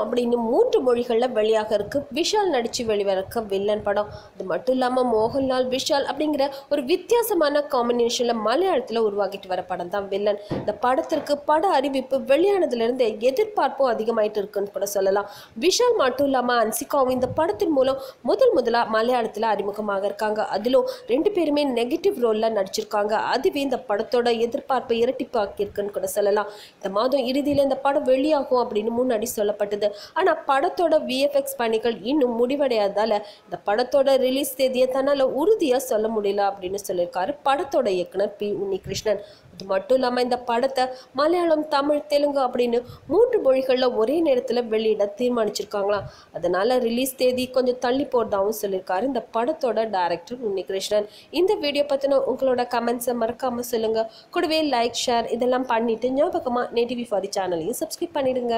அப்படின்னு 3 மொழிகளில் வெளியாக இருக்கு விஷால் நடித்து வெளிவரக்க வில்லன் படம். அது மட்டும் இல்லாமல் மோகன்லால் விஷால் அப்படிங்கிற ஒரு வித்தியாசமான காம்பினேஷனில் மலையாளத்தில் உருவாகிட்டு வர படம் தான் வில்லன். இந்த படத்திற்கு பட அறிவிப்பு வெளியானதுலேருந்து எதிர்பார்ப்பும் அதிகமாயிட்டு இருக்குன்னு கூட சொல்லலாம். விஷால் மட்டும் இல்லாமல் அன்சிகாவும் இந்த படத்தின் மூலம் முதலாக மலையாளத்தில் அறிமுகமாக இருக்காங்க. அதிலும் 2 பேருமே நெகட்டிவ் ரோலில் நடிச்சிருக்காங்க. அதுவே இந்த படத்தோட எதிர்பார்ப்பை இரட்டிப்பாக்கியிருக்குன்னு கூட சொல்லலாம். இந்த மாதம் இறுதியில் இந்த படம் வெளியாகும் அப்படின்னு முன்னாடி சொல்லப்பட்டது. ஆனால் படத்தோட விஎஃப்எக்ஸ் பணிகள் இன்னும் முடிவடையாதால இந்த படத்தோட ரிலீஸ் தேதியை தன்னால் உறுதியாக சொல்ல முடியல அப்படின்னு சொல்லியிருக்காரு படத்தோட இயக்குனர் பி உன்னிகிருஷ்ணன். அது மட்டும் இல்லாமல் இந்த படத்தை மலையாளம், தமிழ், தெலுங்கு அப்படின்னு 3 மொழிகளில் ஒரே நேரத்தில் வெளியிட தீர்மானிச்சிருக்காங்களாம். அதனால ரிலீஸ் தேதி கொஞ்சம் தள்ளி போறதாகவும் சொல்லியிருக்காரு இந்த படத்தோட டைரக்டர் உன்னிகிருஷ்ணன். இந்த வீடியோ பற்றின உங்களோட கமெண்ட்ஸை மறக்காமல் சொல்லுங்கள். கூடவே லைக், ஷேர் இதெல்லாம் பண்ணிட்டு ஞாபகமாக நேட்டிவி ஃபாரி சேனலையும் சப்ஸ்கிரைப் பண்ணிடுங்க.